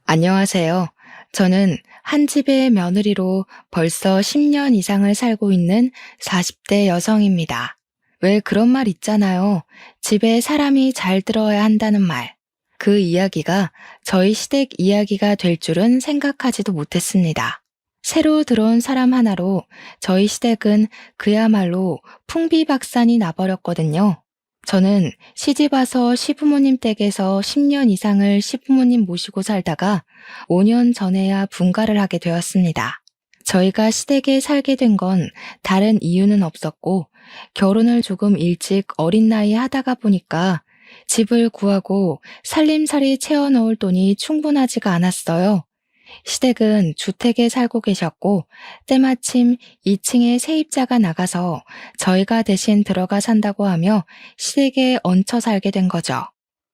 안녕하세요. 저는 한 집의 며느리로 벌써 10년 이상을 살고 있는 40대 여성입니다. 왜 그런 말 있잖아요. 집에 사람이 잘 들어야 한다는 말. 그 이야기가 저희 시댁 이야기가 될 줄은 생각하지도 못했습니다. 새로 들어온 사람 하나로 저희 시댁은 그야말로 풍비박산이 나버렸거든요. 저는 시집 와서 시부모님 댁에서 10년 이상을 시부모님 모시고 살다가 5년 전에야 분가를 하게 되었습니다. 저희가 시댁에 살게 된 건 다른 이유는 없었고, 결혼을 조금 일찍 어린 나이에 하다가 보니까 집을 구하고 살림살이 채워 넣을 돈이 충분하지가 않았어요. 시댁은 주택에 살고 계셨고, 때마침 2층에 세입자가 나가서 저희가 대신 들어가 산다고 하며 시댁에 얹혀 살게 된 거죠.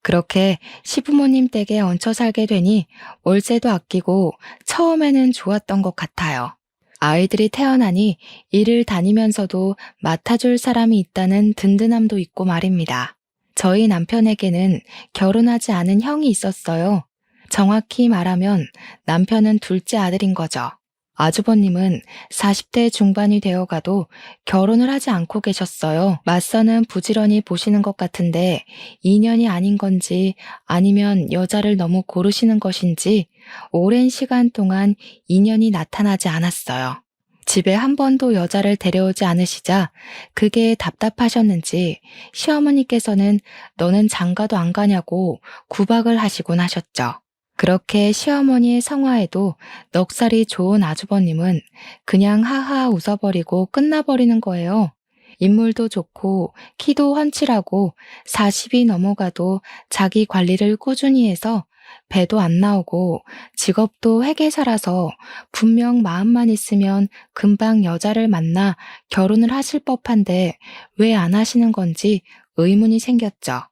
그렇게 시부모님 댁에 얹혀 살게 되니 월세도 아끼고 처음에는 좋았던 것 같아요. 아이들이 태어나니 일을 다니면서도 맡아줄 사람이 있다는 든든함도 있고 말입니다. 저희 남편에게는 결혼하지 않은 형이 있었어요. 정확히 말하면 남편은 둘째 아들인 거죠. 아주버님은 40대 중반이 되어가도 결혼을 하지 않고 계셨어요. 맞서는 부지런히 보시는 것 같은데 인연이 아닌 건지 아니면 여자를 너무 고르시는 것인지 오랜 시간 동안 인연이 나타나지 않았어요. 집에 한 번도 여자를 데려오지 않으시자 그게 답답하셨는지 시어머니께서는 너는 장가도 안 가냐고 구박을 하시곤 하셨죠. 그렇게 시어머니의 성화에도 넉살이 좋은 아주버님은 그냥 하하 웃어버리고 끝나버리는 거예요. 인물도 좋고 키도 훤칠하고 40이 넘어가도 자기 관리를 꾸준히 해서 배도 안 나오고 직업도 회계사라서 분명 마음만 있으면 금방 여자를 만나 결혼을 하실 법한데 왜 안 하시는 건지 의문이 생겼죠.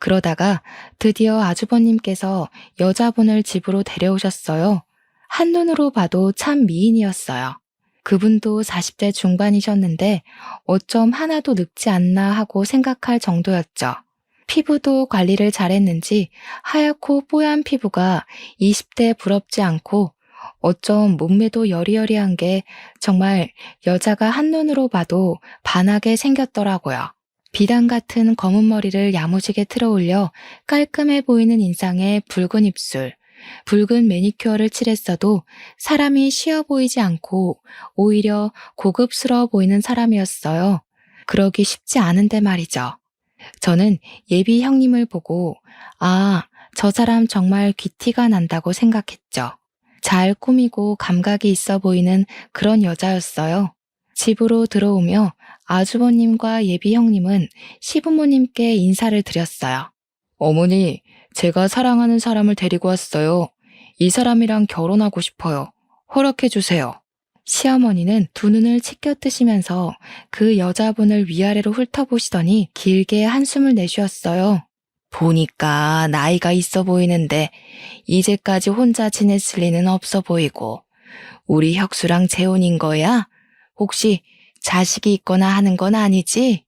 그러다가 드디어 아주버님께서 여자분을 집으로 데려오셨어요. 한눈으로 봐도 참 미인이었어요. 그분도 40대 중반이셨는데 어쩜 하나도 늙지 않나 하고 생각할 정도였죠. 피부도 관리를 잘했는지 하얗고 뽀얀 피부가 20대 부럽지 않고 어쩜 몸매도 여리여리한 게 정말 여자가 한눈으로 봐도 반하게 생겼더라고요. 비단 같은 검은 머리를 야무지게 틀어올려 깔끔해 보이는 인상에 붉은 입술, 붉은 매니큐어를 칠했어도 사람이 쉬어 보이지 않고 오히려 고급스러워 보이는 사람이었어요. 그러기 쉽지 않은데 말이죠. 저는 예비 형님을 보고 저 사람 정말 귀티가 난다고 생각했죠. 잘 꾸미고 감각이 있어 보이는 그런 여자였어요. 집으로 들어오며 아주버님과 예비 형님은 시부모님께 인사를 드렸어요. 어머니, 제가 사랑하는 사람을 데리고 왔어요. 이 사람이랑 결혼하고 싶어요. 허락해 주세요. 시어머니는 두 눈을 치켜뜨시면서 그 여자분을 위아래로 훑어보시더니 길게 한숨을 내쉬었어요. 보니까 나이가 있어 보이는데 이제까지 혼자 지냈을 리는 없어 보이고 우리 혁수랑 재혼인 거야? 혹시 자식이 있거나 하는 건 아니지?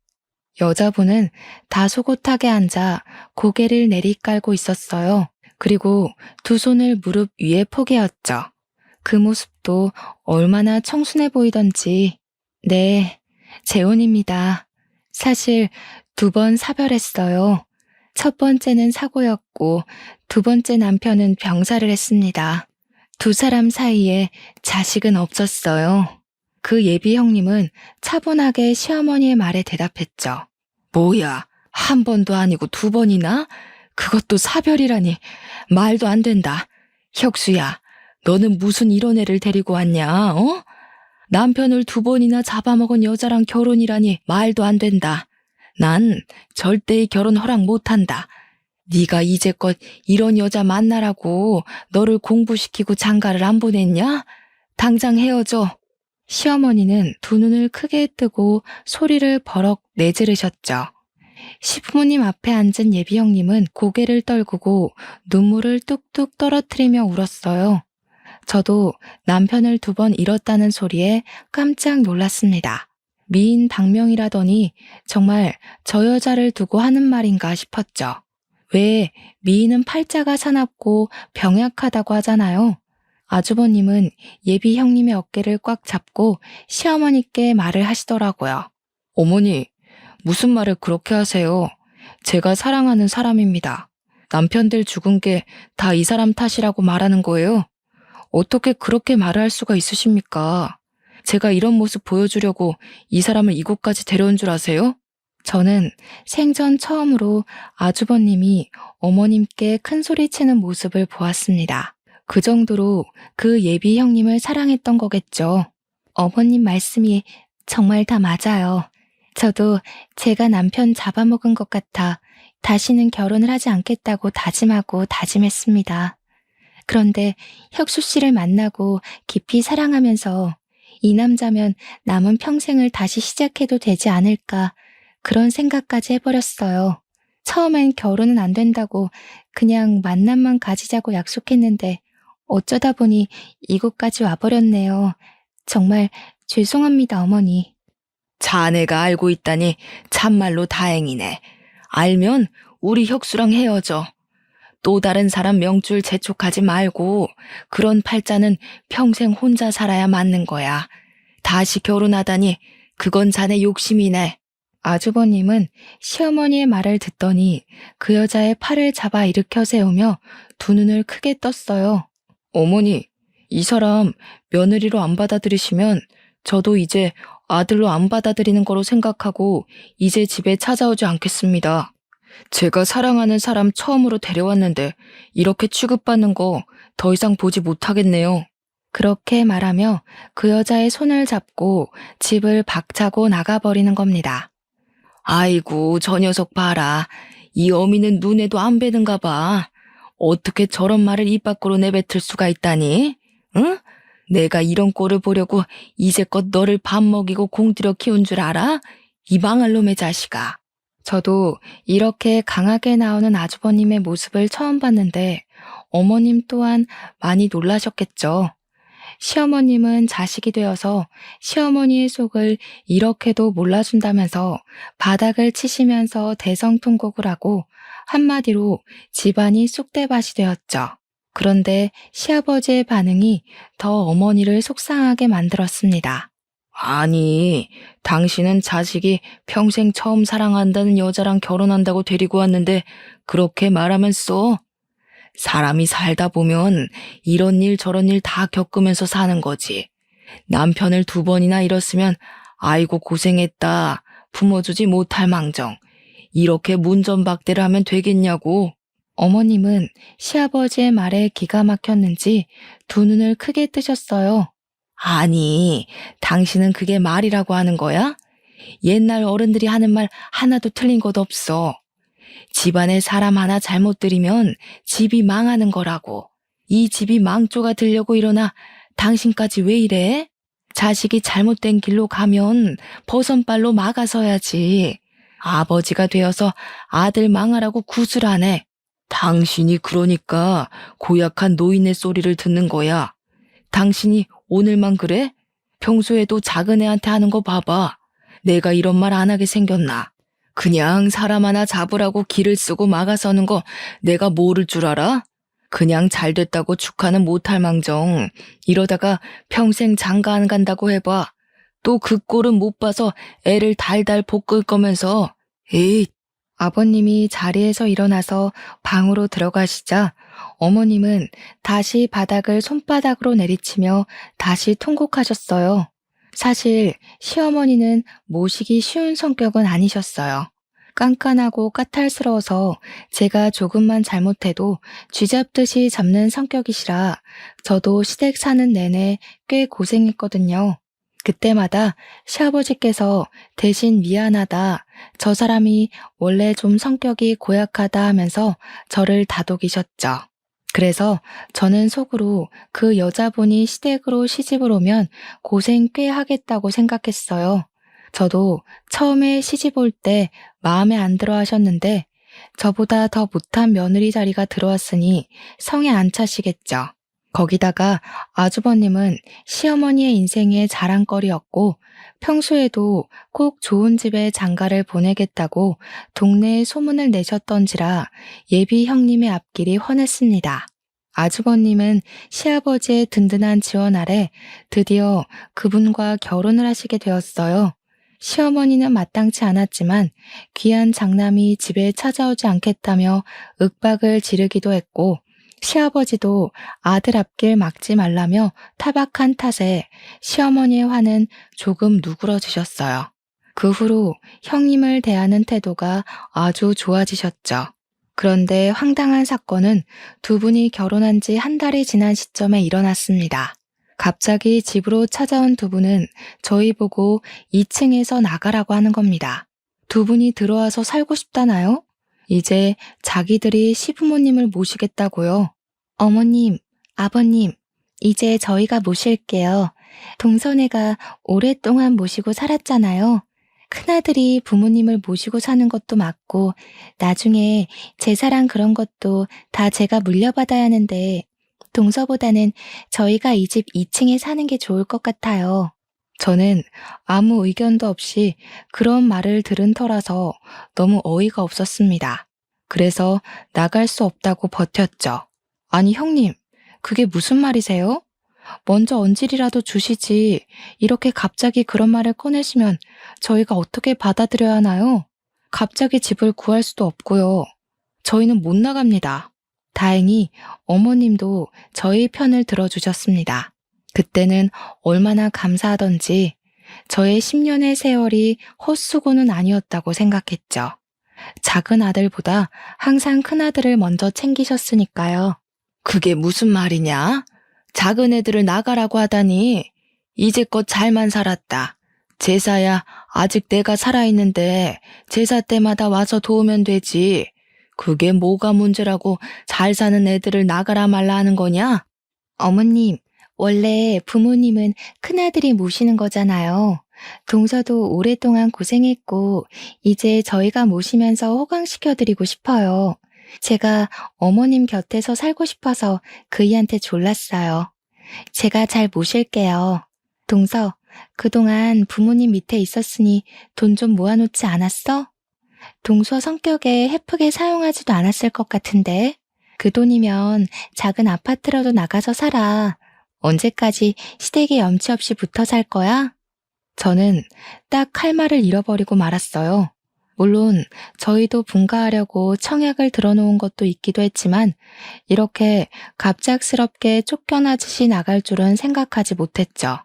여자분은 다소곳하게 앉아 고개를 내리깔고 있었어요. 그리고 두 손을 무릎 위에 포개었죠. 그 모습도 얼마나 청순해 보이던지. 네, 재혼입니다. 사실 2번 사별했어요. 첫 번째는 사고였고 2번째 남편은 병사를 했습니다. 두 사람 사이에 자식은 없었어요. 그 예비 형님은 차분하게 시어머니의 말에 대답했죠. 뭐야, 한 번도 아니고 2번이나? 그것도 사별이라니 말도 안 된다. 혁수야, 너는 무슨 이런 애를 데리고 왔냐, 어? 남편을 2번이나 잡아먹은 여자랑 결혼이라니 말도 안 된다. 난 절대 결혼 허락 못한다. 네가 이제껏 이런 여자 만나라고 너를 공부시키고 장가를 안 보냈냐? 당장 헤어져. 시어머니는 두 눈을 크게 뜨고 소리를 버럭 내지르셨죠. 시부모님 앞에 앉은 예비 형님은 고개를 떨구고 눈물을 뚝뚝 떨어뜨리며 울었어요. 저도 남편을 2번 잃었다는 소리에 깜짝 놀랐습니다. 미인 방명이라더니 정말 저 여자를 두고 하는 말인가 싶었죠. 왜 미인은 팔자가 사납고 병약하다고 하잖아요. 아주버님은 예비 형님의 어깨를 꽉 잡고 시어머니께 말을 하시더라고요. 어머니, 무슨 말을 그렇게 하세요? 제가 사랑하는 사람입니다. 남편들 죽은 게 다 이 사람 탓이라고 말하는 거예요? 어떻게 그렇게 말을 할 수가 있으십니까? 제가 이런 모습 보여주려고 이 사람을 이곳까지 데려온 줄 아세요? 저는 생전 처음으로 아주버님이 어머님께 큰 소리치는 모습을 보았습니다. 그 정도로 그 예비 형님을 사랑했던 거겠죠. 어머님 말씀이 정말 다 맞아요. 저도 제가 남편 잡아먹은 것 같아 다시는 결혼을 하지 않겠다고 다짐하고 다짐했습니다. 그런데 혁수 씨를 만나고 깊이 사랑하면서 이 남자면 남은 평생을 다시 시작해도 되지 않을까 그런 생각까지 해버렸어요. 처음엔 결혼은 안 된다고 그냥 만남만 가지자고 약속했는데 어쩌다 보니 이곳까지 와버렸네요. 정말 죄송합니다, 어머니. 자네가 알고 있다니 참말로 다행이네. 알면 우리 혁수랑 헤어져. 또 다른 사람 명줄 재촉하지 말고 그런 팔자는 평생 혼자 살아야 맞는 거야. 다시 결혼하다니 그건 자네 욕심이네. 아주버님은 시어머니의 말을 듣더니 그 여자의 팔을 잡아 일으켜 세우며 두 눈을 크게 떴어요. 어머니, 이 사람 며느리로 안 받아들이시면 저도 이제 아들로 안 받아들이는 거로 생각하고 이제 집에 찾아오지 않겠습니다. 제가 사랑하는 사람 처음으로 데려왔는데 이렇게 취급받는 거 더 이상 보지 못하겠네요. 그렇게 말하며 그 여자의 손을 잡고 집을 박차고 나가버리는 겁니다. 아이고, 저 녀석 봐라. 이 어미는 눈에도 안 뵈는가 봐. 어떻게 저런 말을 입 밖으로 내뱉을 수가 있다니? 응? 내가 이런 꼴을 보려고 이제껏 너를 밥 먹이고 공들여 키운 줄 알아? 이 망할 놈의 자식아. 저도 이렇게 강하게 나오는 아주버님의 모습을 처음 봤는데 어머님 또한 많이 놀라셨겠죠. 시어머님은 자식이 되어서 시어머니의 속을 이렇게도 몰라준다면서 바닥을 치시면서 대성통곡을 하고 한마디로 집안이 쑥대밭이 되었죠. 그런데 시아버지의 반응이 더 어머니를 속상하게 만들었습니다. 아니, 당신은 자식이 평생 처음 사랑한다는 여자랑 결혼한다고 데리고 왔는데 그렇게 말하면서 사람이 살다 보면 이런 일 저런 일 다 겪으면서 사는 거지. 남편을 2번이나 잃었으면 아이고 고생했다. 품어주지 못할 망정. 이렇게 문전박대를 하면 되겠냐고. 어머님은 시아버지의 말에 기가 막혔는지 두 눈을 크게 뜨셨어요. 아니, 당신은 그게 말이라고 하는 거야? 옛날 어른들이 하는 말 하나도 틀린 것 없어. 집안에 사람 하나 잘못 들이면 집이 망하는 거라고. 이 집이 망조가 되려고 일어나 당신까지 왜 이래? 자식이 잘못된 길로 가면 버선발로 막아서야지. 아버지가 되어서 아들 망하라고 구슬하네. 당신이 그러니까 고약한 노인의 소리를 듣는 거야. 당신이 오늘만 그래? 평소에도 작은 애한테 하는 거 봐봐. 내가 이런 말 안 하게 생겼나? 그냥 사람 하나 잡으라고 길을 쓰고 막아서는 거 내가 모를 줄 알아? 그냥 잘됐다고 축하는 못할 망정. 이러다가 평생 장가 안 간다고 해봐. 또 그 꼴은 못 봐서 애를 달달 볶을 거면서. 에이. 아버님이 자리에서 일어나서 방으로 들어가시자 어머님은 다시 바닥을 손바닥으로 내리치며 다시 통곡하셨어요. 사실 시어머니는 모시기 쉬운 성격은 아니셨어요. 깐깐하고 까탈스러워서 제가 조금만 잘못해도 쥐잡듯이 잡는 성격이시라 저도 시댁 사는 내내 꽤 고생했거든요. 그때마다 시아버지께서 대신 미안하다, 저 사람이 원래 좀 성격이 고약하다 하면서 저를 다독이셨죠. 그래서 저는 속으로 그 여자분이 시댁으로 시집을 오면 고생 꽤 하겠다고 생각했어요. 저도 처음에 시집 올 때 마음에 안 들어 하셨는데 저보다 더 못한 며느리 자리가 들어왔으니 성에 안 차시겠죠. 거기다가 아주버님은 시어머니의 인생의 자랑거리였고 평소에도 꼭 좋은 집에 장가를 보내겠다고 동네에 소문을 내셨던지라 예비 형님의 앞길이 훤했습니다. 아주버님은 시아버지의 든든한 지원 아래 드디어 그분과 결혼을 하시게 되었어요. 시어머니는 마땅치 않았지만 귀한 장남이 집에 찾아오지 않겠다며 윽박을 지르기도 했고 시아버지도 아들 앞길 막지 말라며 타박한 탓에 시어머니의 화는 조금 누그러지셨어요. 그 후로 형님을 대하는 태도가 아주 좋아지셨죠. 그런데 황당한 사건은 두 분이 결혼한 지 한 달이 지난 시점에 일어났습니다. 갑자기 집으로 찾아온 두 분은 저희 보고 2층에서 나가라고 하는 겁니다. 두 분이 들어와서 살고 싶다나요? 이제 자기들이 시부모님을 모시겠다고요. 어머님, 아버님, 이제 저희가 모실게요. 동선애가 오랫동안 모시고 살았잖아요. 큰아들이 부모님을 모시고 사는 것도 맞고 나중에 제사랑 그런 것도 다 제가 물려받아야 하는데 동서보다는 저희가 이 집 2층에 사는 게 좋을 것 같아요. 저는 아무 의견도 없이 그런 말을 들은 터라서 너무 어이가 없었습니다. 그래서 나갈 수 없다고 버텼죠. 아니 형님, 그게 무슨 말이세요? 먼저 언질이라도 주시지 이렇게 갑자기 그런 말을 꺼내시면 저희가 어떻게 받아들여야 하나요? 갑자기 집을 구할 수도 없고요. 저희는 못 나갑니다. 다행히 어머님도 저희 편을 들어주셨습니다. 그때는 얼마나 감사하던지 저의 10년의 세월이 헛수고는 아니었다고 생각했죠. 작은 아들보다 항상 큰 아들을 먼저 챙기셨으니까요. 그게 무슨 말이냐? 작은 애들을 나가라고 하다니 이제껏 잘만 살았다. 제사야 아직 내가 살아있는데 제사 때마다 와서 도우면 되지. 그게 뭐가 문제라고 잘 사는 애들을 나가라 말라 하는 거냐? 어머님, 원래 부모님은 큰아들이 모시는 거잖아요. 동서도 오랫동안 고생했고 이제 저희가 모시면서 호강시켜드리고 싶어요. 제가 어머님 곁에서 살고 싶어서 그이한테 졸랐어요. 제가 잘 모실게요. 동서, 그동안 부모님 밑에 있었으니 돈 좀 모아놓지 않았어? 동서 성격에 헤프게 사용하지도 않았을 것 같은데. 그 돈이면 작은 아파트라도 나가서 살아. 언제까지 시댁에 염치 없이 붙어 살 거야? 저는 딱 할 말을 잃어버리고 말았어요. 물론 저희도 분가하려고 청약을 들어놓은 것도 있기도 했지만 이렇게 갑작스럽게 쫓겨나듯이 나갈 줄은 생각하지 못했죠.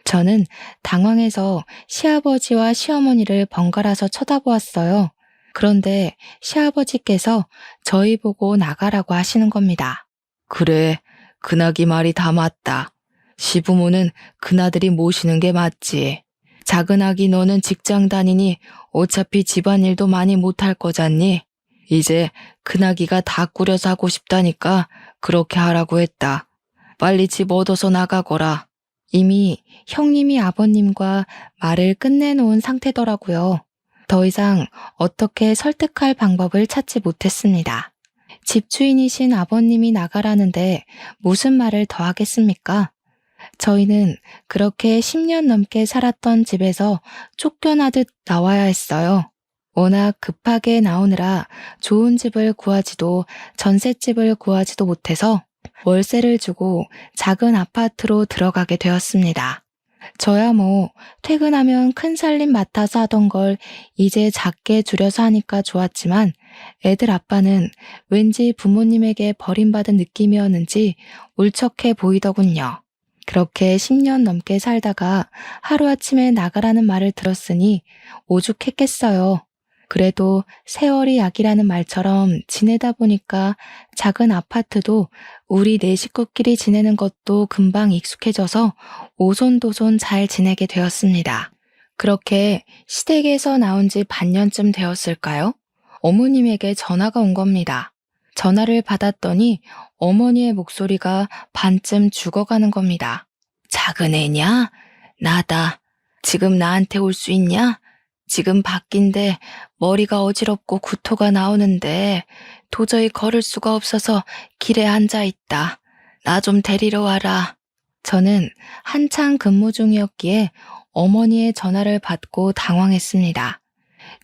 저는 당황해서 시아버지와 시어머니를 번갈아서 쳐다보았어요. 그런데 시아버지께서 저희 보고 나가라고 하시는 겁니다. 그래, 그나기 말이 다 맞다. 시부모는 그나들이 모시는 게 맞지. 작은 아기 너는 직장 다니니 어차피 집안일도 많이 못할 거잖니? 이제 큰아기가 다 꾸려서 하고 싶다니까 그렇게 하라고 했다. 빨리 집 얻어서 나가거라. 이미 형님이 아버님과 말을 끝내놓은 상태더라고요. 더 이상 어떻게 설득할 방법을 찾지 못했습니다. 집주인이신 아버님이 나가라는데 무슨 말을 더 하겠습니까? 저희는 그렇게 10년 넘게 살았던 집에서 쫓겨나듯 나와야 했어요. 워낙 급하게 나오느라 좋은 집을 구하지도 전셋집을 구하지도 못해서 월세를 주고 작은 아파트로 들어가게 되었습니다. 저야 뭐 퇴근하면 큰 살림 맡아서 하던 걸 이제 작게 줄여서 하니까 좋았지만 애들 아빠는 왠지 부모님에게 버림받은 느낌이었는지 울적해 보이더군요. 그렇게 10년 넘게 살다가 하루아침에 나가라는 말을 들었으니 오죽했겠어요. 그래도 세월이 약이라는 말처럼 지내다 보니까 작은 아파트도 우리 네 식구끼리 지내는 것도 금방 익숙해져서 오손도손 잘 지내게 되었습니다. 그렇게 시댁에서 나온 지 반년쯤 되었을까요? 어머님에게 전화가 온 겁니다. 전화를 받았더니 어머니의 목소리가 반쯤 죽어가는 겁니다. 작은 애냐? 나다. 지금 나한테 올 수 있냐? 지금 밖인데 머리가 어지럽고 구토가 나오는데 도저히 걸을 수가 없어서 길에 앉아 있다. 나 좀 데리러 와라. 저는 한창 근무 중이었기에 어머니의 전화를 받고 당황했습니다.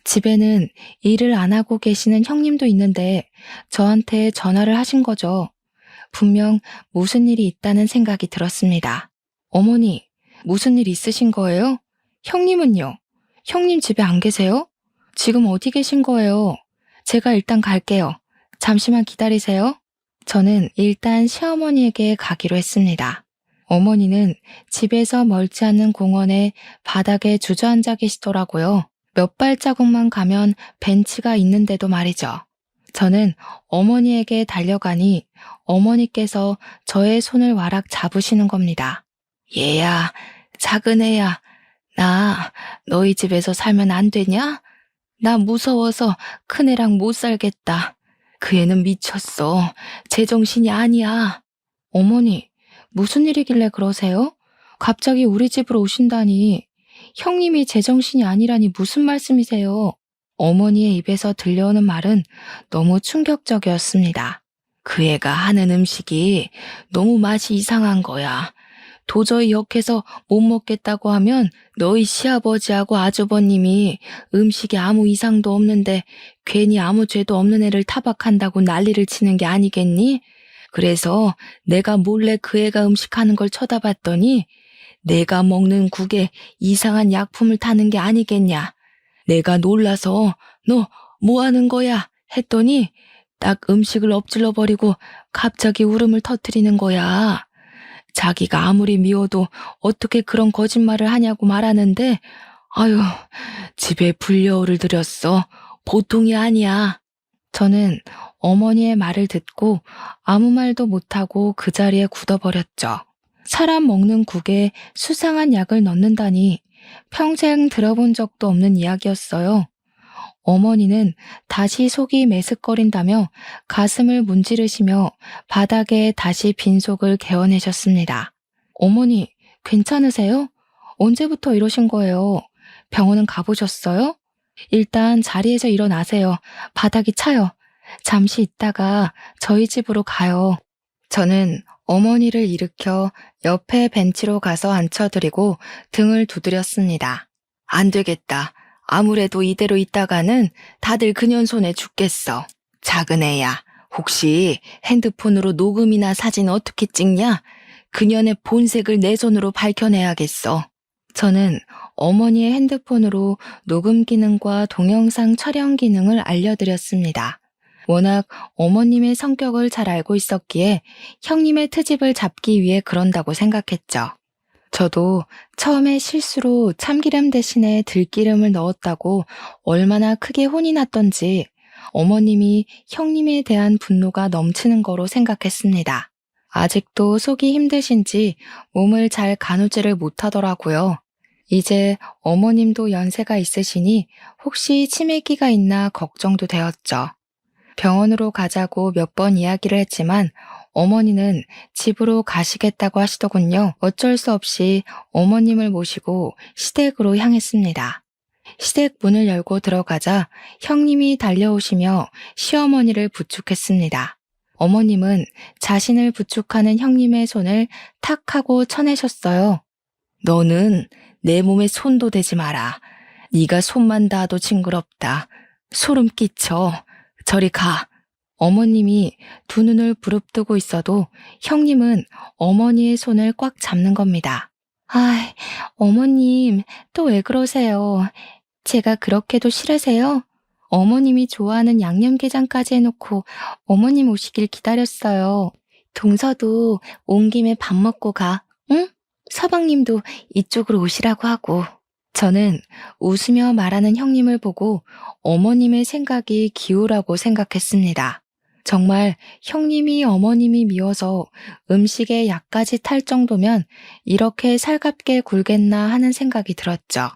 집에는 일을 안 하고 계시는 형님도 있는데 저한테 전화를 하신 거죠. 분명 무슨 일이 있다는 생각이 들었습니다. 어머니, 무슨 일 있으신 거예요? 형님은요? 형님 집에 안 계세요? 지금 어디 계신 거예요? 제가 일단 갈게요. 잠시만 기다리세요. 저는 일단 시어머니에게 가기로 했습니다. 어머니는 집에서 멀지 않은 공원에 바닥에 주저앉아 계시더라고요. 몇 발자국만 가면 벤치가 있는데도 말이죠. 저는 어머니에게 달려가니 어머니께서 저의 손을 와락 잡으시는 겁니다. 얘야, 작은 애야, 나 너희 집에서 살면 안 되냐? 나 무서워서 큰애랑 못 살겠다. 그 애는 미쳤어. 제정신이 아니야. 어머니, 무슨 일이길래 그러세요? 갑자기 우리 집으로 오신다니. 형님이 제정신이 아니라니 무슨 말씀이세요? 어머니의 입에서 들려오는 말은 너무 충격적이었습니다. 그 애가 하는 음식이 너무 맛이 이상한 거야. 도저히 역해서 못 먹겠다고 하면 너희 시아버지하고 아주버님이 음식에 아무 이상도 없는데 괜히 아무 죄도 없는 애를 타박한다고 난리를 치는 게 아니겠니? 그래서 내가 몰래 그 애가 음식하는 걸 쳐다봤더니 내가 먹는 국에 이상한 약품을 타는 게 아니겠냐. 내가 놀라서 너 뭐 하는 거야? 했더니 딱 음식을 엎질러 버리고 갑자기 울음을 터뜨리는 거야. 자기가 아무리 미워도 어떻게 그런 거짓말을 하냐고 말하는데 아유, 집에 불려오를 들였어. 보통이 아니야. 저는 어머니의 말을 듣고 아무 말도 못하고 그 자리에 굳어버렸죠. 사람 먹는 국에 수상한 약을 넣는다니 평생 들어본 적도 없는 이야기였어요. 어머니는 다시 속이 메슥거린다며 가슴을 문지르시며 바닥에 다시 빈속을 개어내셨습니다. 어머니, 괜찮으세요? 언제부터 이러신 거예요? 병원은 가보셨어요? 일단 자리에서 일어나세요. 바닥이 차요. 잠시 있다가 저희 집으로 가요. 저는 어머니를 일으켜 옆에 벤치로 가서 앉혀드리고 등을 두드렸습니다. 안 되겠다. 아무래도 이대로 있다가는 다들 그년 손에 죽겠어. 작은 애야, 혹시 핸드폰으로 녹음이나 사진 어떻게 찍냐? 그년의 본색을 내 손으로 밝혀내야겠어. 저는 어머니의 핸드폰으로 녹음 기능과 동영상 촬영 기능을 알려드렸습니다. 워낙 어머님의 성격을 잘 알고 있었기에 형님의 트집을 잡기 위해 그런다고 생각했죠. 저도 처음에 실수로 참기름 대신에 들기름을 넣었다고 얼마나 크게 혼이 났던지 어머님이 형님에 대한 분노가 넘치는 거로 생각했습니다. 아직도 속이 힘드신지 몸을 잘 가누지를 못하더라고요. 이제 어머님도 연세가 있으시니 혹시 치매기가 있나 걱정도 되었죠. 병원으로 가자고 몇 번 이야기를 했지만 어머니는 집으로 가시겠다고 하시더군요. 어쩔 수 없이 어머님을 모시고 시댁으로 향했습니다. 시댁 문을 열고 들어가자 형님이 달려오시며 시어머니를 부축했습니다. 어머님은 자신을 부축하는 형님의 손을 탁 하고 쳐내셨어요. 너는 내 몸에 손도 대지 마라. 네가 손만 닿아도 징그럽다. 소름 끼쳐. 저리 가. 어머님이 두 눈을 부릅뜨고 있어도 형님은 어머니의 손을 꽉 잡는 겁니다. 아, 어머님, 또 왜 그러세요? 제가 그렇게도 싫으세요? 어머님이 좋아하는 양념게장까지 해놓고 어머님 오시길 기다렸어요. 동서도 온 김에 밥 먹고 가, 응? 서방님도 이쪽으로 오시라고 하고. 저는 웃으며 말하는 형님을 보고 어머님의 생각이 기우라고 생각했습니다. 정말 형님이 어머님이 미워서 음식에 약까지 탈 정도면 이렇게 살갑게 굴겠나 하는 생각이 들었죠.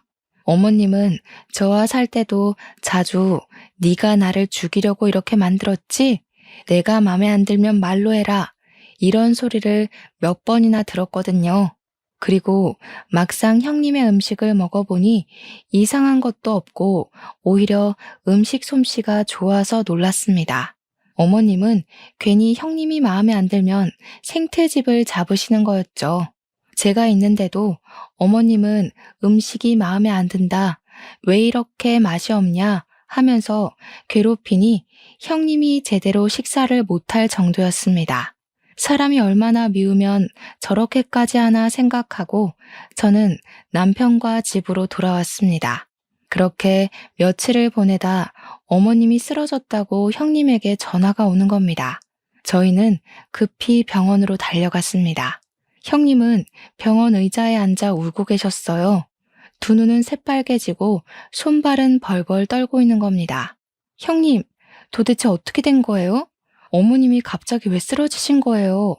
어머님은 저와 살 때도 자주 네가 나를 죽이려고 이렇게 만들었지? 내가 맘에 안 들면 말로 해라. 이런 소리를 몇 번이나 들었거든요. 그리고 막상 형님의 음식을 먹어보니 이상한 것도 없고 오히려 음식 솜씨가 좋아서 놀랐습니다. 어머님은 괜히 형님이 마음에 안 들면 생트집을 잡으시는 거였죠. 제가 있는데도 어머님은 음식이 마음에 안 든다, 왜 이렇게 맛이 없냐 하면서 괴롭히니 형님이 제대로 식사를 못할 정도였습니다. 사람이 얼마나 미우면 저렇게까지 하나 생각하고 저는 남편과 집으로 돌아왔습니다. 그렇게 며칠을 보내다 어머님이 쓰러졌다고 형님에게 전화가 오는 겁니다. 저희는 급히 병원으로 달려갔습니다. 형님은 병원 의자에 앉아 울고 계셨어요. 두 눈은 새빨개지고 손발은 벌벌 떨고 있는 겁니다. 형님, 도대체 어떻게 된 거예요? 어머님이 갑자기 왜 쓰러지신 거예요?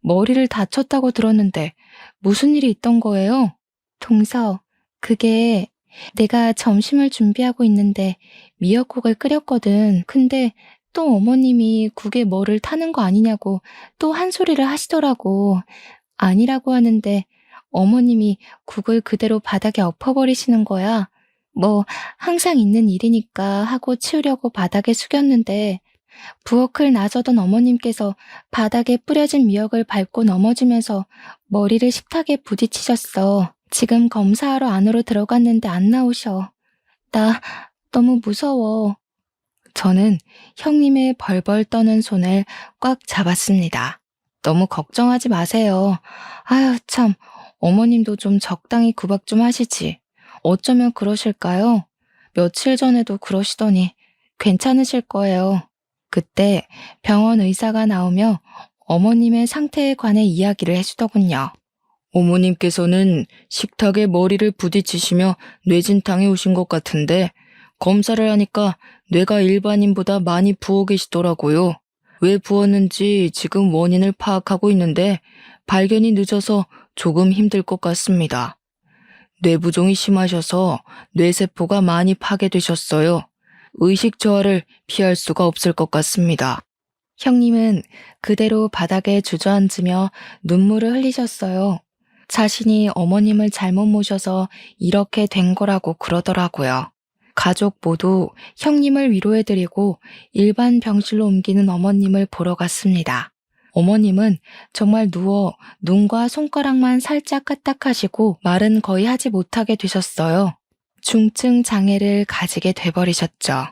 머리를 다쳤다고 들었는데 무슨 일이 있던 거예요? 동서, 그게 내가 점심을 준비하고 있는데 미역국을 끓였거든. 근데 또 어머님이 국에 뭐를 타는 거 아니냐고 또 한 소리를 하시더라고. 아니라고 하는데 어머님이 국을 그대로 바닥에 엎어버리시는 거야. 뭐 항상 있는 일이니까 하고 치우려고 바닥에 숙였는데 부엌을 나서던 어머님께서 바닥에 뿌려진 미역을 밟고 넘어지면서 머리를 식탁에 부딪히셨어. 지금 검사하러 안으로 들어갔는데 안 나오셔. 나 너무 무서워. 저는 형님의 벌벌 떠는 손을 꽉 잡았습니다. 너무 걱정하지 마세요. 아유, 참, 어머님도 좀 적당히 구박 좀 하시지. 어쩌면 그러실까요? 며칠 전에도 그러시더니 괜찮으실 거예요. 그때 병원 의사가 나오며 어머님의 상태에 관해 이야기를 해주더군요. 어머님께서는 식탁에 머리를 부딪히시며 뇌진탕에 오신 것 같은데 검사를 하니까 뇌가 일반인보다 많이 부어 계시더라고요. 왜 부었는지 지금 원인을 파악하고 있는데 발견이 늦어서 조금 힘들 것 같습니다. 뇌부종이 심하셔서 뇌세포가 많이 파괴되셨어요. 의식 저하를 피할 수가 없을 것 같습니다. 형님은 그대로 바닥에 주저앉으며 눈물을 흘리셨어요. 자신이 어머님을 잘못 모셔서 이렇게 된 거라고 그러더라고요. 가족 모두 형님을 위로해드리고 일반 병실로 옮기는 어머님을 보러 갔습니다. 어머님은 정말 누워 눈과 손가락만 살짝 까딱하시고 말은 거의 하지 못하게 되셨어요. 중증 장애를 가지게 돼버리셨죠.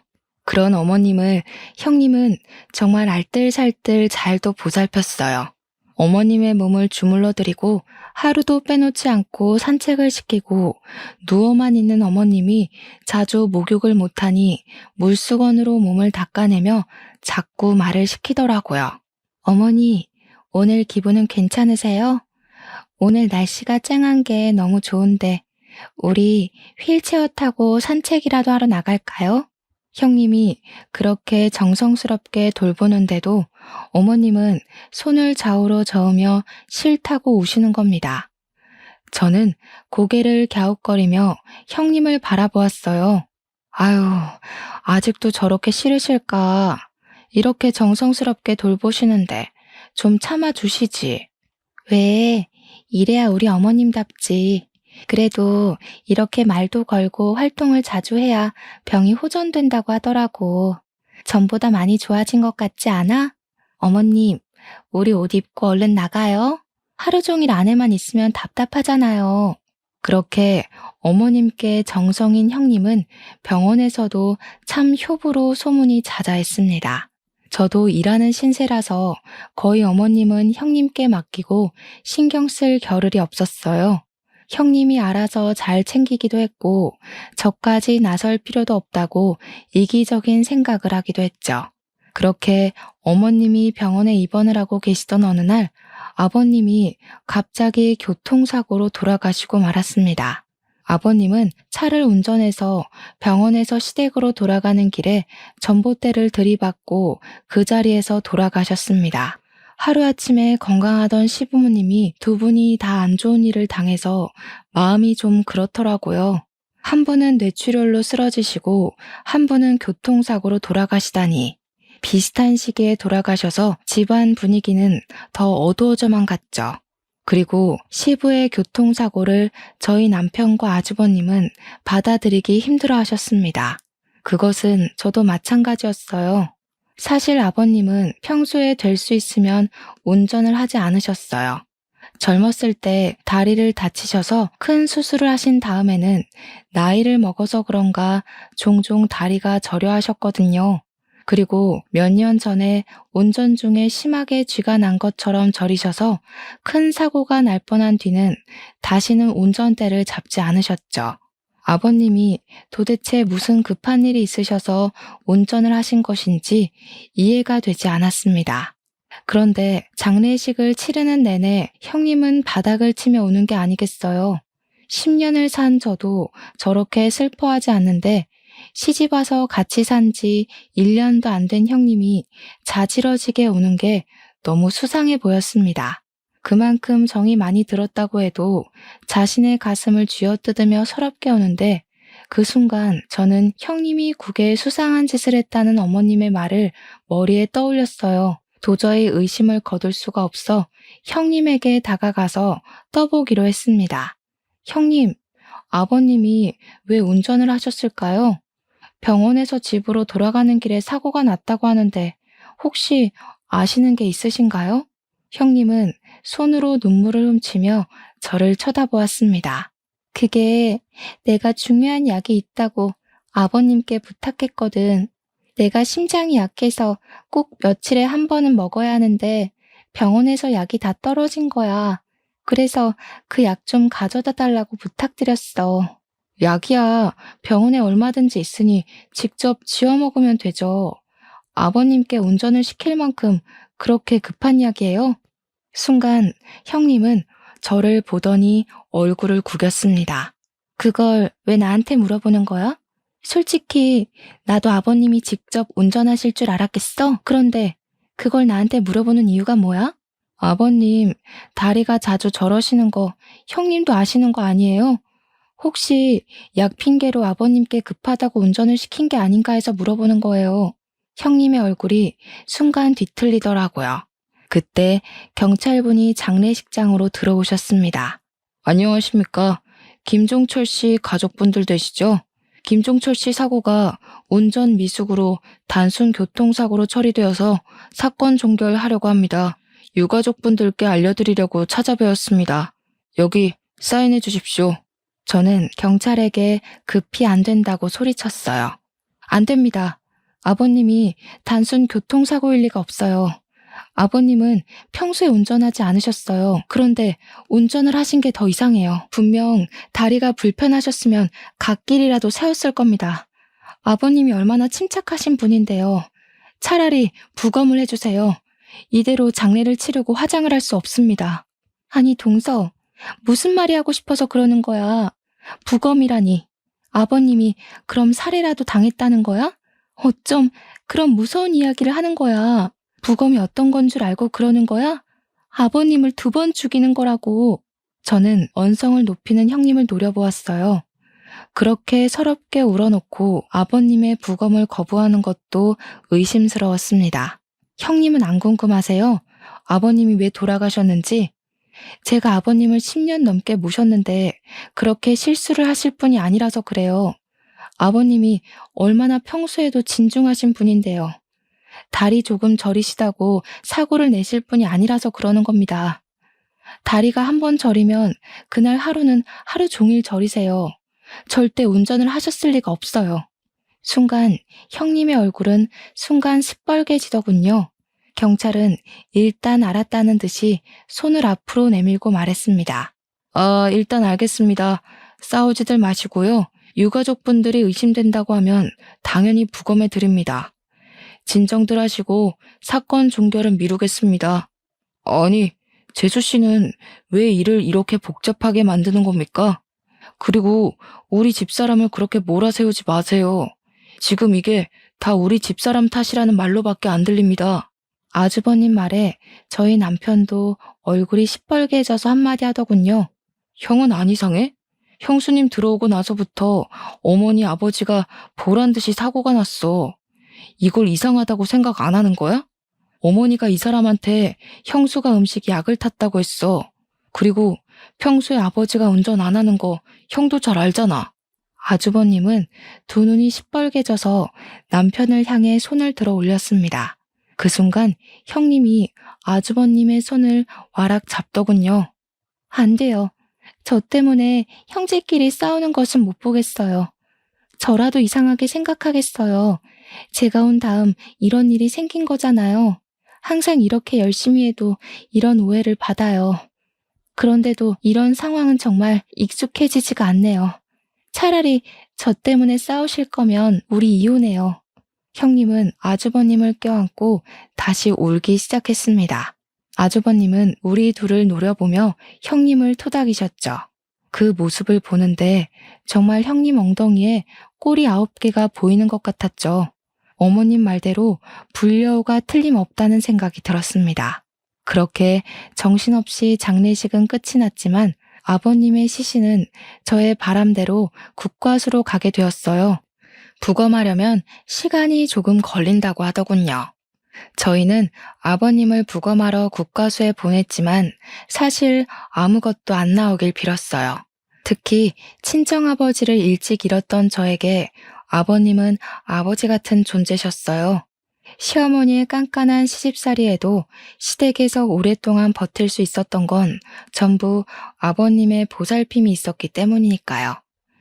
그런 어머님을 형님은 정말 알뜰살뜰 잘도 보살폈어요. 어머님의 몸을 주물러드리고 하루도 빼놓지 않고 산책을 시키고 누워만 있는 어머님이 자주 목욕을 못하니 물수건으로 몸을 닦아내며 자꾸 말을 시키더라고요. 어머니, 오늘 기분은 괜찮으세요? 오늘 날씨가 쨍한 게 너무 좋은데 우리 휠체어 타고 산책이라도 하러 나갈까요? 형님이 그렇게 정성스럽게 돌보는데도 어머님은 손을 좌우로 저으며 싫다고 우시는 겁니다. 저는 고개를 갸웃거리며 형님을 바라보았어요. 아유, 아직도 저렇게 싫으실까? 이렇게 정성스럽게 돌보시는데 좀 참아주시지. 왜? 이래야 우리 어머님답지. 그래도 이렇게 말도 걸고 활동을 자주 해야 병이 호전된다고 하더라고. 전보다 많이 좋아진 것 같지 않아? 어머님, 우리 옷 입고 얼른 나가요. 하루 종일 안에만 있으면 답답하잖아요. 그렇게 어머님께 정성인 형님은 병원에서도 참 효부로 소문이 자자했습니다. 저도 일하는 신세라서 거의 어머님은 형님께 맡기고 신경 쓸 겨를이 없었어요. 형님이 알아서 잘 챙기기도 했고 저까지 나설 필요도 없다고 이기적인 생각을 하기도 했죠. 그렇게 어머님이 병원에 입원을 하고 계시던 어느 날 아버님이 갑자기 교통사고로 돌아가시고 말았습니다. 아버님은 차를 운전해서 병원에서 시댁으로 돌아가는 길에 전봇대를 들이받고 그 자리에서 돌아가셨습니다. 하루아침에 건강하던 시부모님이 두 분이 다 안 좋은 일을 당해서 마음이 좀 그렇더라고요. 한 분은 뇌출혈로 쓰러지시고 한 분은 교통사고로 돌아가시다니. 비슷한 시기에 돌아가셔서 집안 분위기는 더 어두워져만 갔죠. 그리고 시부의 교통사고를 저희 남편과 아주버님은 받아들이기 힘들어 하셨습니다. 그것은 저도 마찬가지였어요. 사실 아버님은 평소에 될 수 있으면 운전을 하지 않으셨어요. 젊었을 때 다리를 다치셔서 큰 수술을 하신 다음에는 나이를 먹어서 그런가 종종 다리가 저려 하셨거든요. 그리고 몇 년 전에 운전 중에 심하게 쥐가 난 것처럼 저리셔서 큰 사고가 날 뻔한 뒤는 다시는 운전대를 잡지 않으셨죠. 아버님이 도대체 무슨 급한 일이 있으셔서 운전을 하신 것인지 이해가 되지 않았습니다. 그런데 장례식을 치르는 내내 형님은 바닥을 치며 우는 게 아니겠어요. 10년을 산 저도 저렇게 슬퍼하지 않는데 시집 와서 같이 산 지 1년도 안 된 형님이 자지러지게 우는 게 너무 수상해 보였습니다. 그만큼 정이 많이 들었다고 해도 자신의 가슴을 쥐어뜯으며 서럽게 우는데 그 순간 저는 형님이 국에 수상한 짓을 했다는 어머님의 말을 머리에 떠올렸어요. 도저히 의심을 거둘 수가 없어 형님에게 다가가서 떠보기로 했습니다. 형님, 아버님이 왜 운전을 하셨을까요? 병원에서 집으로 돌아가는 길에 사고가 났다고 하는데 혹시 아시는 게 있으신가요? 형님은 손으로 눈물을 훔치며 저를 쳐다보았습니다. 그게 내가 중요한 약이 있다고 아버님께 부탁했거든. 내가 심장이 약해서 꼭 며칠에 한 번은 먹어야 하는데 병원에서 약이 다 떨어진 거야. 그래서 그 약 좀 가져다 달라고 부탁드렸어. 약이야. 병원에 얼마든지 있으니 직접 지어 먹으면 되죠. 아버님께 운전을 시킬 만큼 그렇게 급한 약이에요? 순간 형님은 저를 보더니 얼굴을 구겼습니다. 그걸 왜 나한테 물어보는 거야? 솔직히 나도 아버님이 직접 운전하실 줄 알았겠어? 그런데 그걸 나한테 물어보는 이유가 뭐야? 아버님, 다리가 자주 저러시는 거 형님도 아시는 거 아니에요? 혹시 약 핑계로 아버님께 급하다고 운전을 시킨 게 아닌가 해서 물어보는 거예요. 형님의 얼굴이 순간 뒤틀리더라고요. 그때 경찰분이 장례식장으로 들어오셨습니다. 안녕하십니까. 김종철 씨 가족분들 되시죠? 김종철 씨 사고가 운전 미숙으로 단순 교통사고로 처리되어서 사건 종결하려고 합니다. 유가족분들께 알려드리려고 찾아뵈었습니다. 여기 사인해 주십시오. 저는 경찰에게 급히 안 된다고 소리쳤어요. 안 됩니다. 아버님이 단순 교통사고일 리가 없어요. 아버님은 평소에 운전하지 않으셨어요. 그런데 운전을 하신 게 더 이상해요. 분명 다리가 불편하셨으면 갓길이라도 세웠을 겁니다. 아버님이 얼마나 침착하신 분인데요. 차라리 부검을 해주세요. 이대로 장례를 치르고 화장을 할 수 없습니다. 아니, 동서, 무슨 말이 하고 싶어서 그러는 거야? 부검이라니. 아버님이 그럼 살해라도 당했다는 거야? 어쩜 그런 무서운 이야기를 하는 거야? 부검이 어떤 건 줄 알고 그러는 거야? 아버님을 2번 죽이는 거라고. 저는 언성을 높이는 형님을 노려보았어요. 그렇게 서럽게 울어놓고 아버님의 부검을 거부하는 것도 의심스러웠습니다. 형님은 안 궁금하세요? 아버님이 왜 돌아가셨는지? 제가 아버님을 10년 넘게 모셨는데 그렇게 실수를 하실 분이 아니라서 그래요. 아버님이 얼마나 평소에도 진중하신 분인데요. 다리 조금 저리시다고 사고를 내실 분이 아니라서 그러는 겁니다. 다리가 한 번 저리면 그날 하루는 하루 종일 저리세요. 절대 운전을 하셨을 리가 없어요. 순간 형님의 얼굴은 순간 시뻘개지더군요. 경찰은 일단 알았다는 듯이 손을 앞으로 내밀고 말했습니다. 일단 알겠습니다. 싸우지들 마시고요. 유가족분들이 의심된다고 하면 당연히 부검해 드립니다. 진정들 하시고 사건 종결은 미루겠습니다. 아니, 재수 씨는 왜 일을 이렇게 복잡하게 만드는 겁니까? 그리고 우리 집사람을 그렇게 몰아세우지 마세요. 지금 이게 다 우리 집사람 탓이라는 말로밖에 안 들립니다. 아주버님 말에 저희 남편도 얼굴이 시뻘개져서 한마디 하더군요. 형은 안 이상해? 형수님 들어오고 나서부터 어머니 아버지가 보란 듯이 사고가 났어. 이걸 이상하다고 생각 안 하는 거야? 어머니가 이 사람한테 형수가 음식에 약을 탔다고 했어. 그리고 평소에 아버지가 운전 안 하는 거 형도 잘 알잖아. 아주버님은 두 눈이 시뻘개져서 남편을 향해 손을 들어 올렸습니다. 그 순간 형님이 아주버님의 손을 와락 잡더군요. 안 돼요. 저 때문에 형제끼리 싸우는 것은 못 보겠어요. 저라도 이상하게 생각하겠어요. 제가 온 다음 이런 일이 생긴 거잖아요. 항상 이렇게 열심히 해도 이런 오해를 받아요. 그런데도 이런 상황은 정말 익숙해지지가 않네요. 차라리 저 때문에 싸우실 거면 우리 이혼해요. 형님은 아주버님을 껴안고 다시 울기 시작했습니다. 아주버님은 우리 둘을 노려보며 형님을 토닥이셨죠. 그 모습을 보는데 정말 형님 엉덩이에 꼬리 9개가 보이는 것 같았죠. 어머님 말대로 불려우가 틀림없다는 생각이 들었습니다. 그렇게 정신없이 장례식은 끝이 났지만 아버님의 시신은 저의 바람대로 국과수로 가게 되었어요. 부검하려면 시간이 조금 걸린다고 하더군요. 저희는 아버님을 부검하러 국과수에 보냈지만 사실 아무것도 안 나오길 빌었어요. 특히 친정아버지를 일찍 잃었던 저에게 아버님은 아버지 같은 존재셨어요. 시어머니의 깐깐한 시집살이에도 시댁에서 오랫동안 버틸 수 있었던 건 전부 아버님의 보살핌이 있었기 때문이니까요.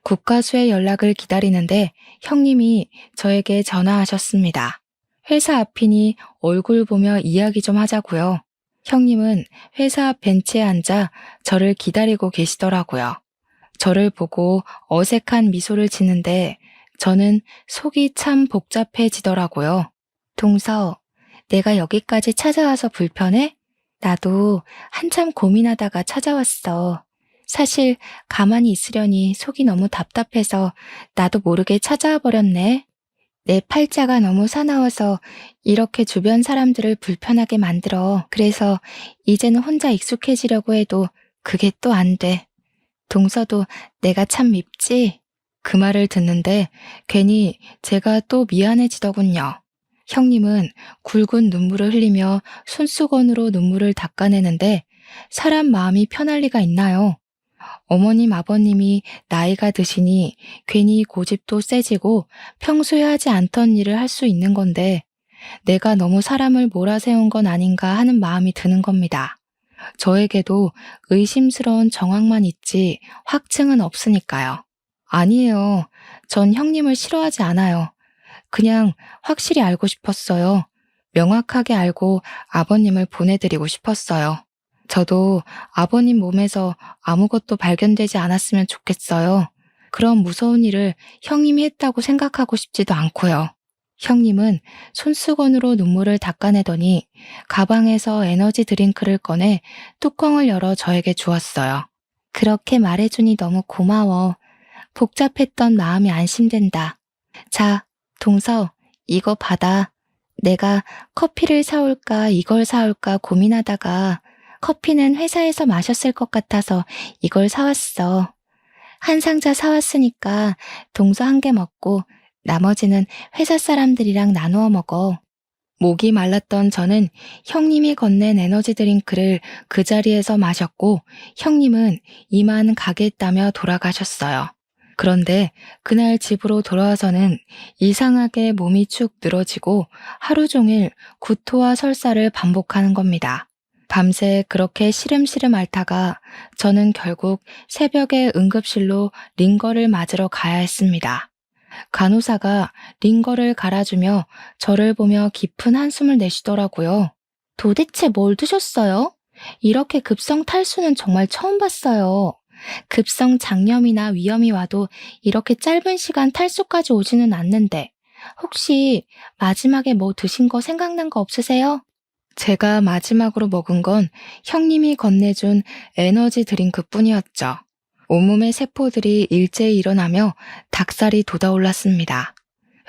국과수의 연락을 기다리는데 형님이 저에게 전화하셨습니다. 회사 앞이니 얼굴 보며 이야기 좀 하자고요. 형님은 회사 앞 벤치에 앉아 저를 기다리고 계시더라고요. 저를 보고 어색한 미소를 짓는데 저는 속이 참 복잡해지더라고요. 동서, 내가 여기까지 찾아와서 불편해? 나도 한참 고민하다가 찾아왔어. 사실 가만히 있으려니 속이 너무 답답해서 나도 모르게 찾아와 버렸네. 내 팔자가 너무 사나워서 이렇게 주변 사람들을 불편하게 만들어. 그래서 이제는 혼자 익숙해지려고 해도 그게 또 안 돼. 동서도 내가 참 밉지? 그 말을 듣는데 괜히 제가 또 미안해지더군요. 형님은 굵은 눈물을 흘리며 손수건으로 눈물을 닦아내는데 사람 마음이 편할 리가 있나요? 어머님, 아버님이 나이가 드시니 괜히 고집도 세지고 평소에 하지 않던 일을 할 수 있는 건데 내가 너무 사람을 몰아세운 건 아닌가 하는 마음이 드는 겁니다. 저에게도 의심스러운 정황만 있지 확증은 없으니까요. 아니에요. 전 형님을 싫어하지 않아요. 그냥 확실히 알고 싶었어요. 명확하게 알고 아버님을 보내드리고 싶었어요. 저도 아버님 몸에서 아무것도 발견되지 않았으면 좋겠어요. 그런 무서운 일을 형님이 했다고 생각하고 싶지도 않고요. 형님은 손수건으로 눈물을 닦아내더니 가방에서 에너지 드링크를 꺼내 뚜껑을 열어 저에게 주었어요. 그렇게 말해주니 너무 고마워. 복잡했던 마음이 안심된다. 자, 동서, 이거 받아. 내가 커피를 사올까 이걸 사올까 고민하다가 커피는 회사에서 마셨을 것 같아서 이걸 사왔어. 한 상자 사왔으니까 동서 한 개 먹고 나머지는 회사 사람들이랑 나누어 먹어. 목이 말랐던 저는 형님이 건넨 에너지 드링크를 그 자리에서 마셨고 형님은 이만 가겠다며 돌아가셨어요. 그런데 그날 집으로 돌아와서는 이상하게 몸이 축 늘어지고 하루 종일 구토와 설사를 반복하는 겁니다. 밤새 그렇게 시름시름 앓다가 저는 결국 새벽에 응급실로 링거를 맞으러 가야 했습니다. 간호사가 링거를 갈아주며 저를 보며 깊은 한숨을 내쉬더라고요. 도대체 뭘 드셨어요? 이렇게 급성 탈수는 정말 처음 봤어요. 급성 장염이나 위염이 와도 이렇게 짧은 시간 탈수까지 오지는 않는데 혹시 마지막에 뭐 드신 거 생각난 거 없으세요? 제가 마지막으로 먹은 건 형님이 건네준 에너지 드링크 뿐이었죠. 온몸의 세포들이 일제히 일어나며 닭살이 돋아올랐습니다.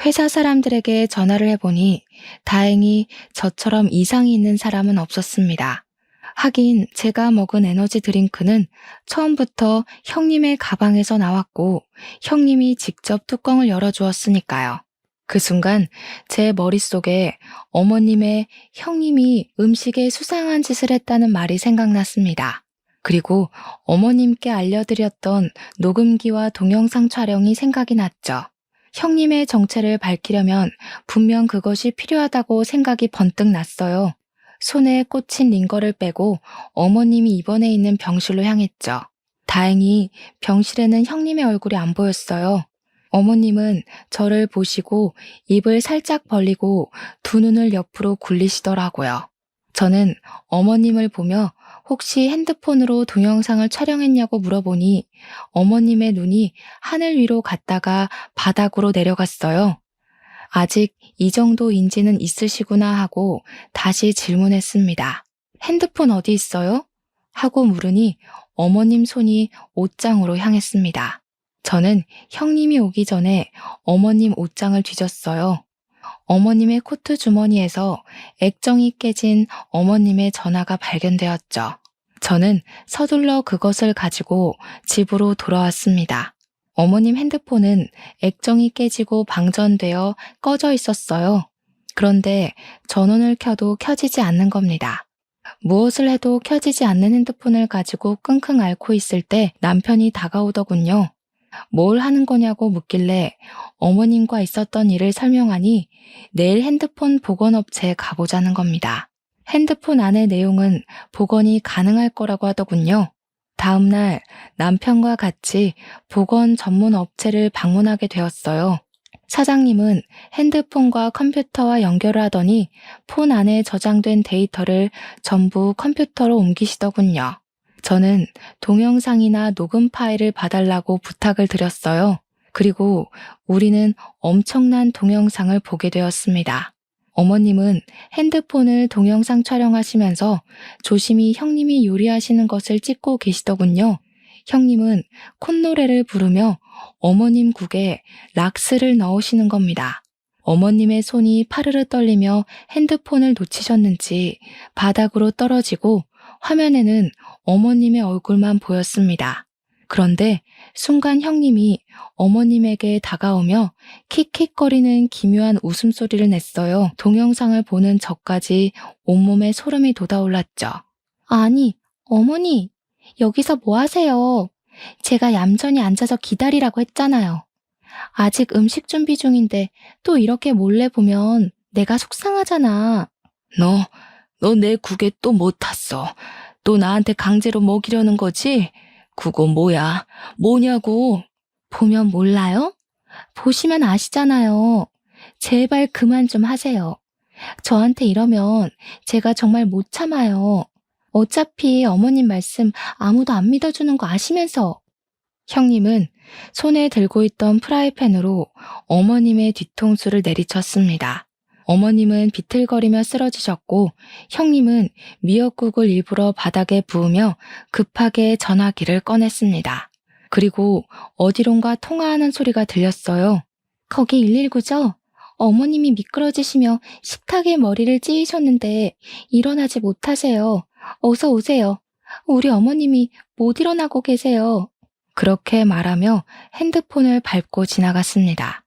회사 사람들에게 전화를 해보니 다행히 저처럼 이상이 있는 사람은 없었습니다. 하긴 제가 먹은 에너지 드링크는 처음부터 형님의 가방에서 나왔고 형님이 직접 뚜껑을 열어주었으니까요. 그 순간 제 머릿속에 어머님의 형님이 음식에 수상한 짓을 했다는 말이 생각났습니다. 그리고 어머님께 알려드렸던 녹음기와 동영상 촬영이 생각이 났죠. 형님의 정체를 밝히려면 분명 그것이 필요하다고 생각이 번뜩 났어요. 손에 꽂힌 링거를 빼고 어머님이 입원해 있는 병실로 향했죠. 다행히 병실에는 형님의 얼굴이 안 보였어요. 어머님은 저를 보시고 입을 살짝 벌리고 두 눈을 옆으로 굴리시더라고요. 저는 어머님을 보며 혹시 핸드폰으로 동영상을 촬영했냐고 물어보니 어머님의 눈이 하늘 위로 갔다가 바닥으로 내려갔어요. 아직 이 정도 인지는 있으시구나 하고 다시 질문했습니다. 핸드폰 어디 있어요? 하고 물으니 어머님 손이 옷장으로 향했습니다. 저는 형님이 오기 전에 어머님 옷장을 뒤졌어요. 어머님의 코트 주머니에서 액정이 깨진 어머님의 전화가 발견되었죠. 저는 서둘러 그것을 가지고 집으로 돌아왔습니다. 어머님 핸드폰은 액정이 깨지고 방전되어 꺼져 있었어요. 그런데 전원을 켜도 켜지지 않는 겁니다. 무엇을 해도 켜지지 않는 핸드폰을 가지고 끙끙 앓고 있을 때 남편이 다가오더군요. 뭘 하는 거냐고 묻길래 어머님과 있었던 일을 설명하니 내일 핸드폰 복원업체에 가보자는 겁니다. 핸드폰 안의 내용은 복원이 가능할 거라고 하더군요. 다음 날 남편과 같이 복원 전문 업체를 방문하게 되었어요. 사장님은 핸드폰과 컴퓨터와 연결을 하더니 폰 안에 저장된 데이터를 전부 컴퓨터로 옮기시더군요. 저는 동영상이나 녹음 파일을 봐달라고 부탁을 드렸어요. 그리고 우리는 엄청난 동영상을 보게 되었습니다. 어머님은 핸드폰을 동영상 촬영하시면서 조심히 형님이 요리하시는 것을 찍고 계시더군요. 형님은 콧노래를 부르며 어머님 국에 락스를 넣으시는 겁니다. 어머님의 손이 파르르 떨리며 핸드폰을 놓치셨는지 바닥으로 떨어지고 화면에는 어머님의 얼굴만 보였습니다. 그런데 순간 형님이 어머님에게 다가오며 킥킥거리는 기묘한 웃음소리를 냈어요. 동영상을 보는 저까지 온몸에 소름이 돋아올랐죠. 아니, 어머니, 여기서 뭐 하세요? 제가 얌전히 앉아서 기다리라고 했잖아요. 아직 음식 준비 중인데 또 이렇게 몰래 보면 내가 속상하잖아. 너 내 국에 또 못 탔어. 또 나한테 강제로 먹이려는 거지? 그거 뭐야? 뭐냐고? 보면 몰라요? 보시면 아시잖아요. 제발 그만 좀 하세요. 저한테 이러면 제가 정말 못 참아요. 어차피 어머님 말씀 아무도 안 믿어주는 거 아시면서. 형님은 손에 들고 있던 프라이팬으로 어머님의 뒤통수를 내리쳤습니다. 어머님은 비틀거리며 쓰러지셨고 형님은 미역국을 일부러 바닥에 부으며 급하게 전화기를 꺼냈습니다. 그리고 어디론가 통화하는 소리가 들렸어요. 거기 119죠? 어머님이 미끄러지시며 식탁에 머리를 찌이셨는데 일어나지 못하세요. 어서 오세요. 우리 어머님이 못 일어나고 계세요. 그렇게 말하며 핸드폰을 밟고 지나갔습니다.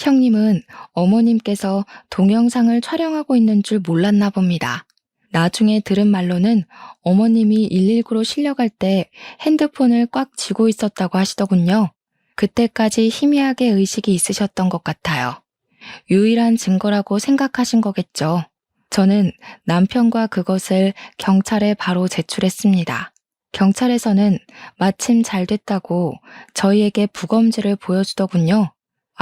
형님은 어머님께서 동영상을 촬영하고 있는 줄 몰랐나 봅니다. 나중에 들은 말로는 어머님이 119로 실려갈 때 핸드폰을 꽉 쥐고 있었다고 하시더군요. 그때까지 희미하게 의식이 있으셨던 것 같아요. 유일한 증거라고 생각하신 거겠죠. 저는 남편과 그것을 경찰에 바로 제출했습니다. 경찰에서는 마침 잘 됐다고 저희에게 부검지를 보여주더군요.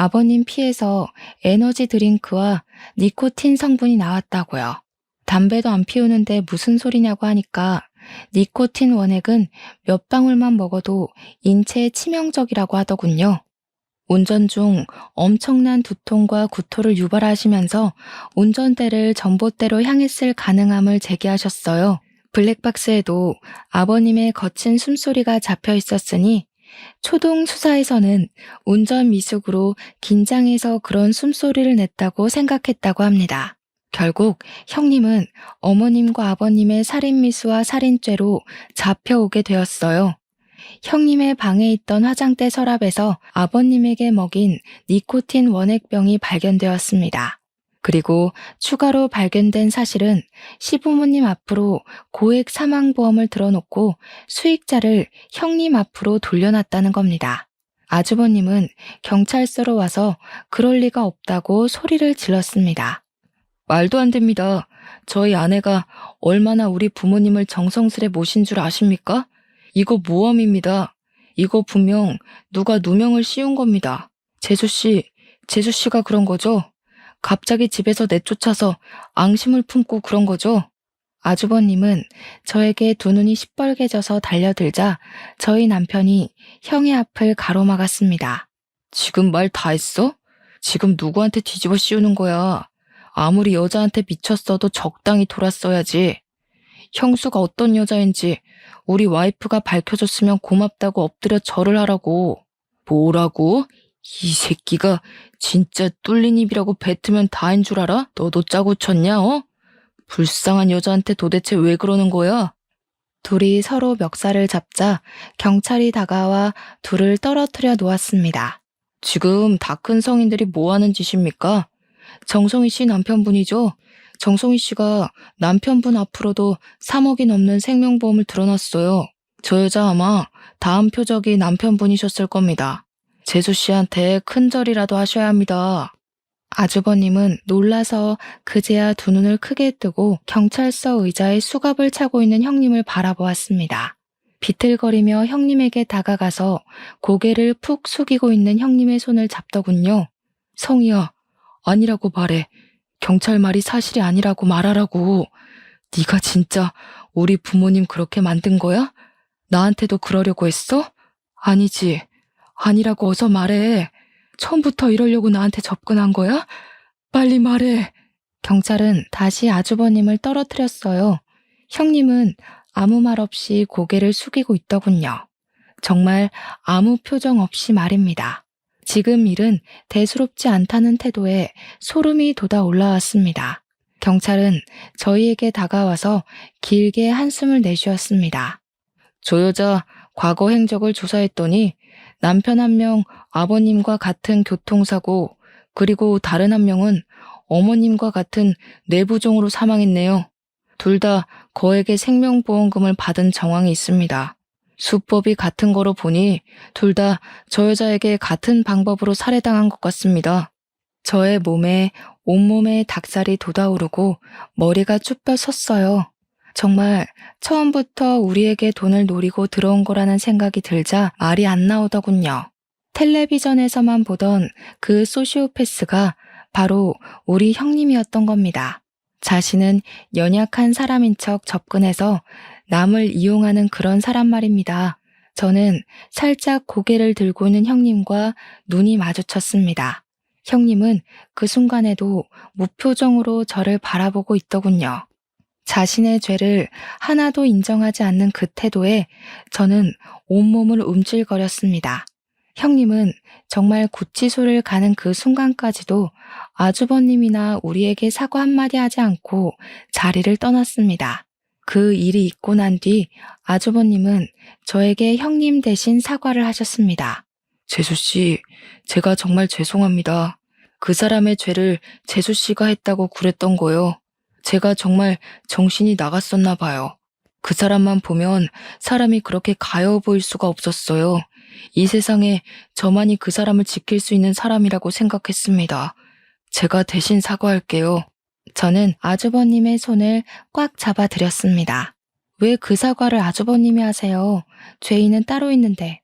아버님 피에서 에너지 드링크와 니코틴 성분이 나왔다고요. 담배도 안 피우는데 무슨 소리냐고 하니까 니코틴 원액은 몇 방울만 먹어도 인체에 치명적이라고 하더군요. 운전 중 엄청난 두통과 구토를 유발하시면서 운전대를 전봇대로 향했을 가능함을 제기하셨어요. 블랙박스에도 아버님의 거친 숨소리가 잡혀 있었으니 초동 수사에서는 운전 미숙으로 긴장해서 그런 숨소리를 냈다고 생각했다고 합니다. 결국 형님은 어머님과 아버님의 살인미수와 살인죄로 잡혀오게 되었어요. 형님의 방에 있던 화장대 서랍에서 아버님에게 먹인 니코틴 원액병이 발견되었습니다. 그리고 추가로 발견된 사실은 시부모님 앞으로 고액 사망보험을 들어놓고 수익자를 형님 앞으로 돌려놨다는 겁니다. 아주버님은 경찰서로 와서 그럴 리가 없다고 소리를 질렀습니다. 말도 안 됩니다. 저희 아내가 얼마나 우리 부모님을 정성스레 모신 줄 아십니까? 이거 모험입니다. 이거 분명 누가 누명을 씌운 겁니다. 재수 씨가 그런 거죠? 갑자기 집에서 내쫓아서 앙심을 품고 그런 거죠? 아주버님은 저에게 두 눈이 시뻘개져서 달려들자 저희 남편이 형의 앞을 가로막았습니다. 지금 말 다 했어? 지금 누구한테 뒤집어 씌우는 거야? 아무리 여자한테 미쳤어도 적당히 돌았어야지. 형수가 어떤 여자인지 우리 와이프가 밝혀줬으면 고맙다고 엎드려 절을 하라고. 뭐라고? 이 새끼가 진짜 뚫린 입이라고 뱉으면 다인 줄 알아? 너도 짜고 쳤냐, 어? 불쌍한 여자한테 도대체 왜 그러는 거야? 둘이 서로 멱살을 잡자 경찰이 다가와 둘을 떨어뜨려 놓았습니다. 지금 다 큰 성인들이 뭐 하는 짓입니까? 정성희 씨 남편분이죠? 정성희 씨가 남편분 앞으로도 3억이 넘는 생명보험을 들어놨어요. 저 여자 아마 다음 표적이 남편분이셨을 겁니다. 재수 씨한테 큰절이라도 하셔야 합니다. 아주버님은 놀라서 그제야 두 눈을 크게 뜨고 경찰서 의자에 수갑을 차고 있는 형님을 바라보았습니다. 비틀거리며 형님에게 다가가서 고개를 푹 숙이고 있는 형님의 손을 잡더군요. 성희야, 아니라고 말해. 경찰 말이 사실이 아니라고 말하라고. 네가 진짜 우리 부모님 그렇게 만든 거야? 나한테도 그러려고 했어? 아니지. 아니라고 어서 말해. 처음부터 이러려고 나한테 접근한 거야? 빨리 말해. 경찰은 다시 아주버님을 떨어뜨렸어요. 형님은 아무 말 없이 고개를 숙이고 있더군요. 정말 아무 표정 없이 말입니다. 지금 일은 대수롭지 않다는 태도에 소름이 돋아 올라왔습니다. 경찰은 저희에게 다가와서 길게 한숨을 내쉬었습니다. 저 여자 과거 행적을 조사했더니 남편 한 명 아버님과 같은 교통사고, 그리고 다른 한 명은 어머님과 같은 뇌부종으로 사망했네요. 둘 다 거액의 생명보험금을 받은 정황이 있습니다. 수법이 같은 거로 보니 둘 다 저 여자에게 같은 방법으로 살해당한 것 같습니다. 저의 몸에 온몸에 닭살이 돋아오르고 머리가 쭈뼛 섰어요. 정말 처음부터 우리에게 돈을 노리고 들어온 거라는 생각이 들자 말이 안 나오더군요. 텔레비전에서만 보던 그 소시오패스가 바로 우리 형님이었던 겁니다. 자신은 연약한 사람인 척 접근해서 남을 이용하는 그런 사람 말입니다. 저는 살짝 고개를 들고 있는 형님과 눈이 마주쳤습니다. 형님은 그 순간에도 무표정으로 저를 바라보고 있더군요. 자신의 죄를 하나도 인정하지 않는 그 태도에 저는 온몸을 움찔거렸습니다. 형님은 정말 구치소를 가는 그 순간까지도 아주버님이나 우리에게 사과 한마디 하지 않고 자리를 떠났습니다. 그 일이 있고 난 뒤 아주버님은 저에게 형님 대신 사과를 하셨습니다. 재수씨, 제가 정말 죄송합니다. 그 사람의 죄를 재수씨가 했다고 그랬던 거요. 제가 정말 정신이 나갔었나 봐요. 그 사람만 보면 사람이 그렇게 가여워 보일 수가 없었어요. 이 세상에 저만이 그 사람을 지킬 수 있는 사람이라고 생각했습니다. 제가 대신 사과할게요. 저는 아주버님의 손을 꽉 잡아드렸습니다. 왜 그 사과를 아주버님이 하세요? 죄인은 따로 있는데.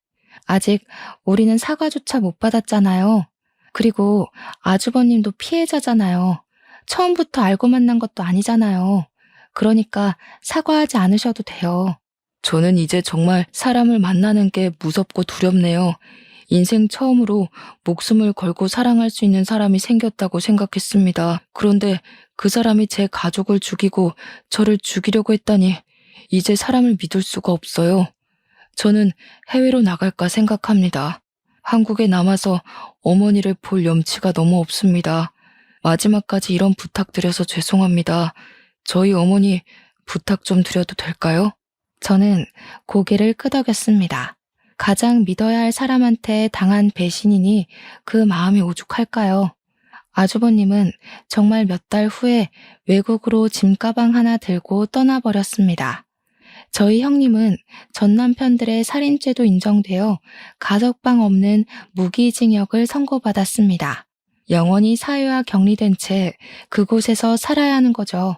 아직 우리는 사과조차 못 받았잖아요. 그리고 아주버님도 피해자잖아요. 처음부터 알고 만난 것도 아니잖아요. 그러니까 사과하지 않으셔도 돼요. 저는 이제 정말 사람을 만나는 게 무섭고 두렵네요. 인생 처음으로 목숨을 걸고 사랑할 수 있는 사람이 생겼다고 생각했습니다. 그런데 그 사람이 제 가족을 죽이고 저를 죽이려고 했다니 이제 사람을 믿을 수가 없어요. 저는 해외로 나갈까 생각합니다. 한국에 남아서 어머니를 볼 염치가 너무 없습니다. 마지막까지 이런 부탁드려서 죄송합니다. 저희 어머니 부탁 좀 드려도 될까요? 저는 고개를 끄덕였습니다. 가장 믿어야 할 사람한테 당한 배신이니 그 마음이 오죽할까요? 아주버님은 정말 몇 달 후에 외국으로 짐가방 하나 들고 떠나버렸습니다. 저희 형님은 전 남편들의 살인죄도 인정되어 가석방 없는 무기징역을 선고받았습니다. 영원히 사회와 격리된 채 그곳에서 살아야 하는 거죠.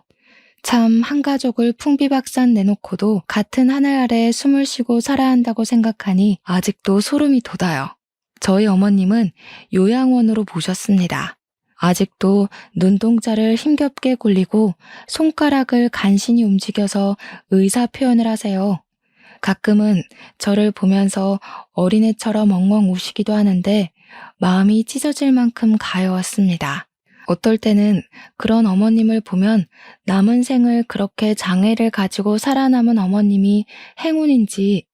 참 한 가족을 풍비박산 내놓고도 같은 하늘 아래 숨을 쉬고 살아야 한다고 생각하니 아직도 소름이 돋아요. 저희 어머님은 요양원으로 모셨습니다. 아직도 눈동자를 힘겹게 굴리고 손가락을 간신히 움직여서 의사 표현을 하세요. 가끔은 저를 보면서 어린애처럼 엉엉 우시기도 하는데 마음이 찢어질 만큼 가여웠습니다. 어떨 때는 그런 어머님을 보면 남은 생을 그렇게 장애를 가지고 살아남은 어머님이 행운인지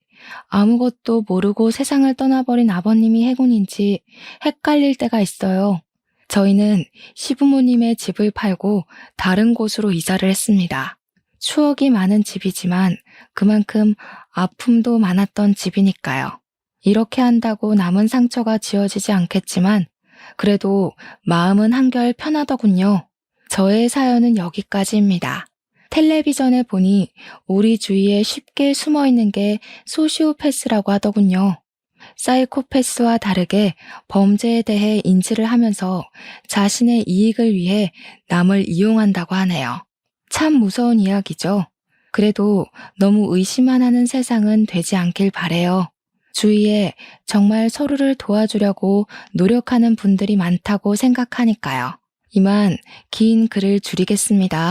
아무것도 모르고 세상을 떠나버린 아버님이 행운인지 헷갈릴 때가 있어요. 저희는 시부모님의 집을 팔고 다른 곳으로 이사를 했습니다. 추억이 많은 집이지만 그만큼 아픔도 많았던 집이니까요. 이렇게 한다고 남은 상처가 지워지지 않겠지만 그래도 마음은 한결 편하더군요. 저의 사연은 여기까지입니다. 텔레비전에 보니 우리 주위에 쉽게 숨어 있는 게 소시오패스라고 하더군요. 사이코패스와 다르게 범죄에 대해 인지를 하면서 자신의 이익을 위해 남을 이용한다고 하네요. 참 무서운 이야기죠. 그래도 너무 의심만 하는 세상은 되지 않길 바래요. 주위에 정말 서로를 도와주려고 노력하는 분들이 많다고 생각하니까요. 이만 긴 글을 줄이겠습니다.